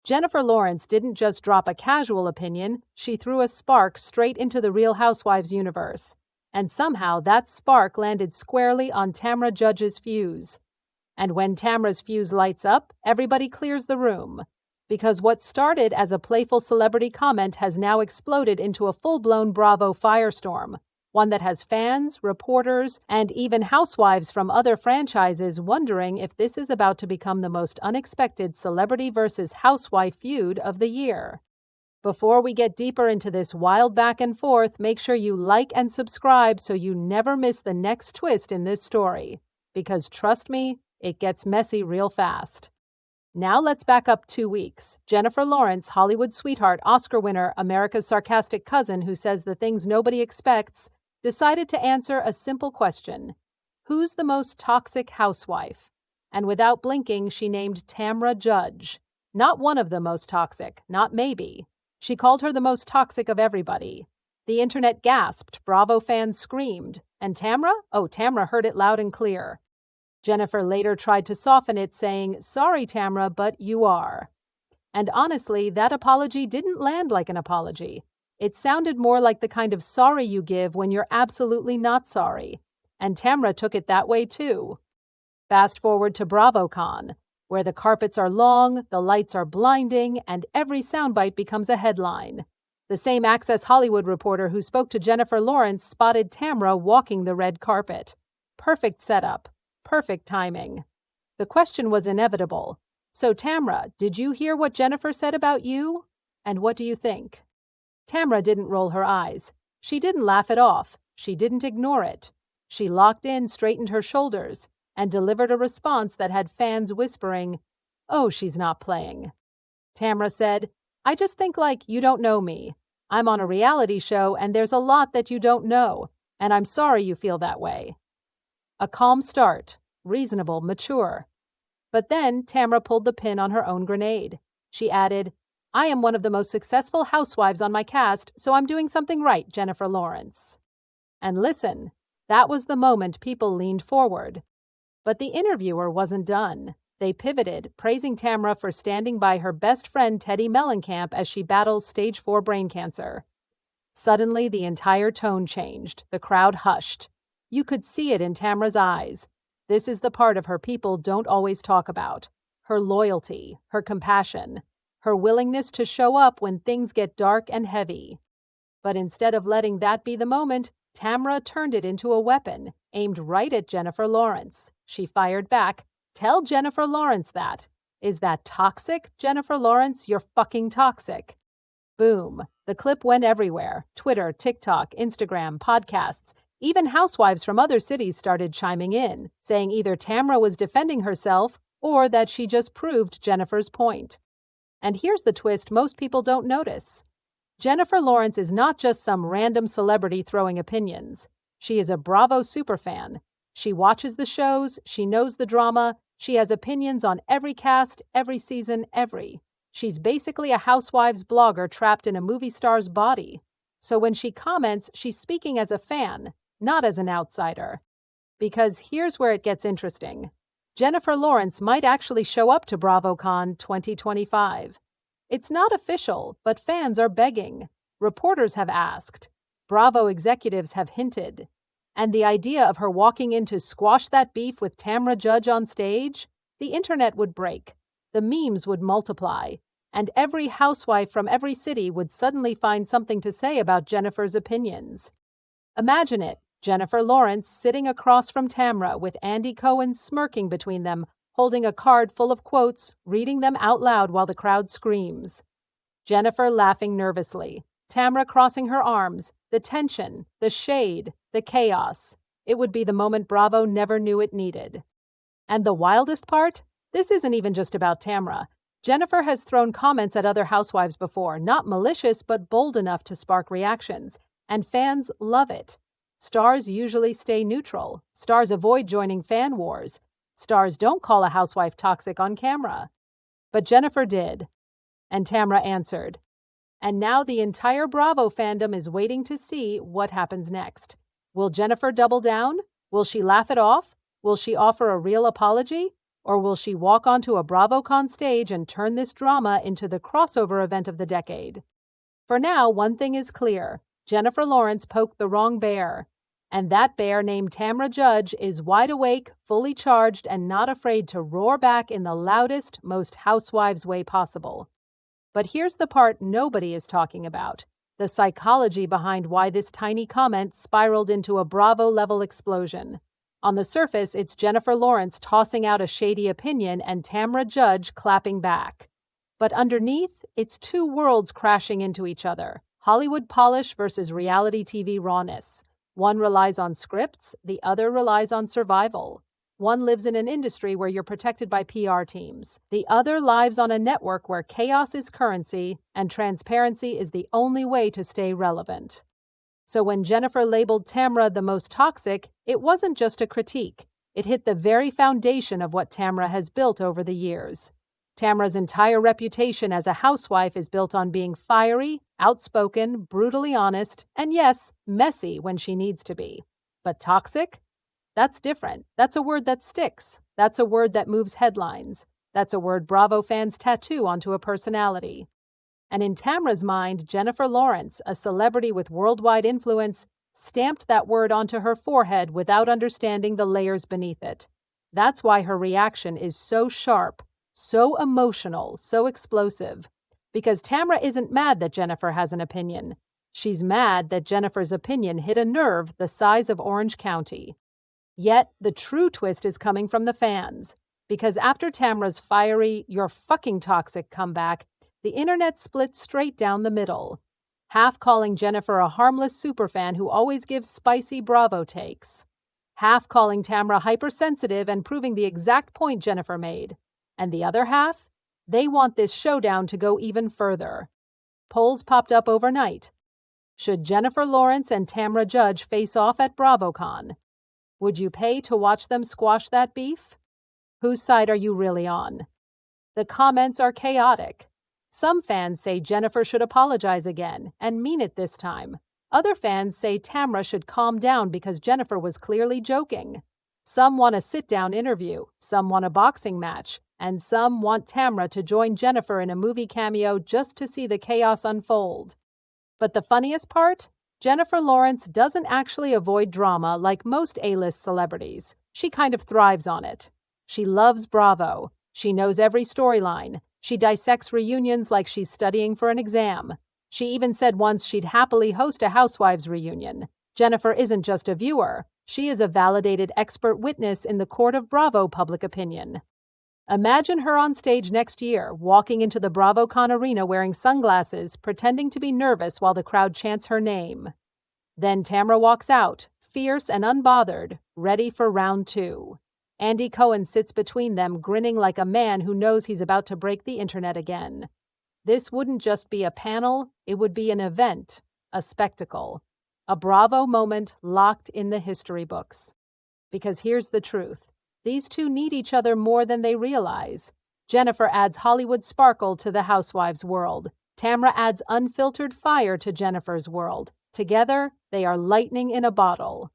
Jennifer Lawrence didn't just drop a casual opinion, she threw a spark straight into the Real Housewives universe. And somehow that spark landed squarely on Tamra Judge's fuse. And when Tamra's fuse lights up, everybody clears the room. Because what started as a playful celebrity comment has now exploded into a full-blown Bravo firestorm, one that has fans, reporters, and even housewives from other franchises wondering if this is about to become the most unexpected celebrity versus housewife feud of the year. Before we get deeper into this wild back and forth, make sure you like and subscribe so you never miss the next twist in this story. Because trust me, it gets messy real fast. Now let's back up 2 weeks. Jennifer Lawrence, Hollywood sweetheart, Oscar winner, America's sarcastic cousin who says the things nobody expects, decided to answer a simple question. Who's the most toxic housewife? And without blinking, she named Tamra Judge. Not one of the most toxic, not maybe. She called her the most toxic of everybody. The internet gasped, Bravo fans screamed. And Tamra? Oh, Tamra heard it loud and clear. Jennifer later tried to soften it, saying, "Sorry, Tamra, but you are." And honestly, that apology didn't land like an apology. It sounded more like the kind of sorry you give when you're absolutely not sorry. And Tamra took it that way too. Fast forward to BravoCon, where the carpets are long, the lights are blinding, and every soundbite becomes a headline. The same Access Hollywood reporter who spoke to Jennifer Lawrence spotted Tamra walking the red carpet. Perfect setup. Perfect timing. The question was inevitable. So Tamra, did you hear what Jennifer said about you? And what do you think? Tamra didn't roll her eyes. She didn't laugh it off. She didn't ignore it. She locked in, straightened her shoulders, and delivered a response that had fans whispering, "Oh, she's not playing." Tamra said, "I just think you don't know me. I'm on a reality show and there's a lot that you don't know, and I'm sorry you feel that way." A calm start, reasonable, mature. But then Tamra pulled the pin on her own grenade. She added, "I am one of the most successful housewives on my cast, so I'm doing something right, Jennifer Lawrence." And listen, that was the moment people leaned forward. But the interviewer wasn't done. They pivoted, praising Tamra for standing by her best friend Teddi Mellencamp as she battles stage 4 brain cancer. Suddenly, the entire tone changed. The crowd hushed. You could see it in Tamra's eyes. This is the part of her people don't always talk about. Her loyalty, her compassion, her willingness to show up when things get dark and heavy. But instead of letting that be the moment, Tamra turned it into a weapon, aimed right at Jennifer Lawrence. She fired back, "Tell Jennifer Lawrence that. Is that toxic, Jennifer Lawrence? You're fucking toxic." Boom. The clip went everywhere. Twitter, TikTok, Instagram, podcasts. Even housewives from other cities started chiming in, saying either Tamra was defending herself or that she just proved Jennifer's point. And here's the twist most people don't notice. Jennifer Lawrence is not just some random celebrity throwing opinions. She is a Bravo superfan. She watches the shows, she knows the drama, she has opinions on every cast, every season, She's basically a Housewives blogger trapped in a movie star's body. So when she comments, she's speaking as a fan, not as an outsider. Because here's where it gets interesting. Jennifer Lawrence might actually show up to BravoCon 2025. It's not official, but fans are begging. Reporters have asked. Bravo executives have hinted. And the idea of her walking in to squash that beef with Tamra Judge on stage? The internet would break. The memes would multiply. And every housewife from every city would suddenly find something to say about Jennifer's opinions. Imagine it. Jennifer Lawrence sitting across from Tamra with Andy Cohen smirking between them, holding a card full of quotes, reading them out loud while the crowd screams. Jennifer laughing nervously, Tamra crossing her arms, the tension, the shade, the chaos. It would be the moment Bravo never knew it needed. And the wildest part? This isn't even just about Tamra. Jennifer has thrown comments at other housewives before, not malicious but bold enough to spark reactions, and fans love it. Stars usually stay neutral. Stars avoid joining fan wars. Stars don't call a housewife toxic on camera. But Jennifer did. And Tamra answered. And now the entire Bravo fandom is waiting to see what happens next. Will Jennifer double down? Will she laugh it off? Will she offer a real apology? Or will she walk onto a BravoCon stage and turn this drama into the crossover event of the decade? For now, one thing is clear. Jennifer Lawrence poked the wrong bear. And that bear named Tamra Judge is wide awake, fully charged, and not afraid to roar back in the loudest, most housewives way possible. But here's the part nobody is talking about. The psychology behind why this tiny comment spiraled into a Bravo-level explosion. On the surface, it's Jennifer Lawrence tossing out a shady opinion and Tamra Judge clapping back. But underneath, it's two worlds crashing into each other. Hollywood polish versus reality TV rawness. One relies on scripts, the other relies on survival. One lives in an industry where you're protected by PR teams. The other lives on a network where chaos is currency and transparency is the only way to stay relevant. So when Jennifer labeled Tamra the most toxic, it wasn't just a critique. It hit the very foundation of what Tamra has built over the years. Tamra's entire reputation as a housewife is built on being fiery, outspoken, brutally honest, and yes, messy when she needs to be. But toxic? That's different. That's a word that sticks. That's a word that moves headlines. That's a word Bravo fans tattoo onto a personality. And in Tamra's mind, Jennifer Lawrence, a celebrity with worldwide influence, stamped that word onto her forehead without understanding the layers beneath it. That's why her reaction is so sharp, so emotional, so explosive. Because Tamra isn't mad that Jennifer has an opinion. She's mad that Jennifer's opinion hit a nerve the size of Orange County. Yet, the true twist is coming from the fans. Because after Tamra's fiery, "you're fucking toxic" comeback, the internet split straight down the middle. Half calling Jennifer a harmless superfan who always gives spicy Bravo takes. Half calling Tamra hypersensitive and proving the exact point Jennifer made. And the other half? They want this showdown to go even further. Polls popped up overnight. Should Jennifer Lawrence and Tamra Judge face off at BravoCon? Would you pay to watch them squash that beef? Whose side are you really on? The comments are chaotic. Some fans say Jennifer should apologize again, and mean it this time. Other fans say Tamra should calm down because Jennifer was clearly joking. Some want a sit-down interview, some want a boxing match, and some want Tamra to join Jennifer in a movie cameo just to see the chaos unfold. But the funniest part? Jennifer Lawrence doesn't actually avoid drama like most A-list celebrities. She kind of thrives on it. She loves Bravo. She knows every storyline. She dissects reunions like she's studying for an exam. She even said once she'd happily host a Housewives reunion. Jennifer isn't just a viewer. She is a validated expert witness in the court of Bravo public opinion. Imagine her on stage next year, walking into the BravoCon arena wearing sunglasses, pretending to be nervous while the crowd chants her name. Then Tamra walks out, fierce and unbothered, ready for round 2. Andy Cohen sits between them, grinning like a man who knows he's about to break the internet again. This wouldn't just be a panel, it would be an event, a spectacle, a Bravo moment locked in the history books. Because here's the truth. These two need each other more than they realize. Jennifer adds Hollywood sparkle to the Housewives world. Tamra adds unfiltered fire to Jennifer's world. Together, they are lightning in a bottle.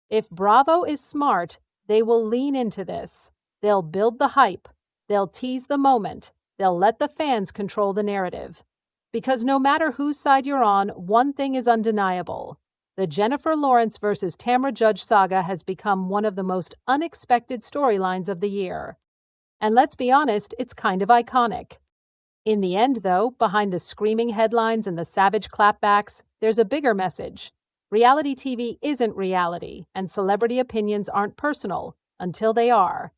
If Bravo is smart, they will lean into this. They'll build the hype. They'll tease the moment. They'll let the fans control the narrative. Because no matter whose side you're on, one thing is undeniable. The Jennifer Lawrence versus Tamra Judge saga has become one of the most unexpected storylines of the year. And let's be honest, it's kind of iconic. In the end, though, behind the screaming headlines and the savage clapbacks, there's a bigger message. Reality TV isn't reality, and celebrity opinions aren't personal, until they are.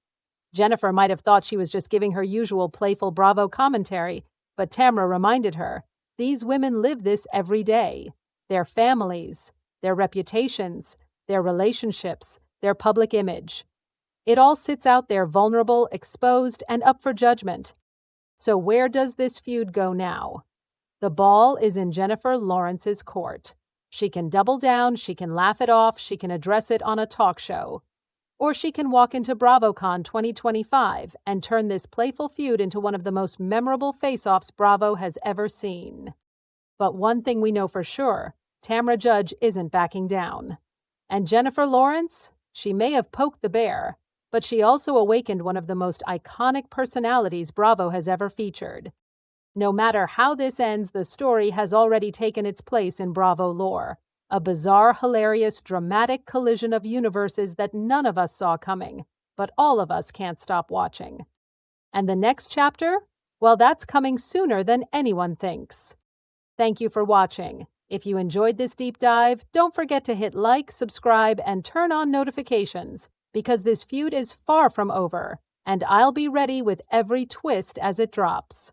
Jennifer might have thought she was just giving her usual playful Bravo commentary, but Tamra reminded her, these women live this every day. Their families, their reputations, their relationships, their public image. It all sits out there vulnerable, exposed, and up for judgment. So where does this feud go now? The ball is in Jennifer Lawrence's court. She can double down, she can laugh it off, she can address it on a talk show. Or she can walk into BravoCon 2025 and turn this playful feud into one of the most memorable face-offs Bravo has ever seen. But one thing we know for sure, Tamra Judge isn't backing down. And Jennifer Lawrence? She may have poked the bear, but she also awakened one of the most iconic personalities Bravo has ever featured. No matter how this ends, the story has already taken its place in Bravo lore. A bizarre, hilarious, dramatic collision of universes that none of us saw coming, but all of us can't stop watching. And the next chapter? Well, that's coming sooner than anyone thinks. Thank you for watching. If you enjoyed this deep dive, don't forget to hit like, subscribe, and turn on notifications, because this feud is far from over, and I'll be ready with every twist as it drops.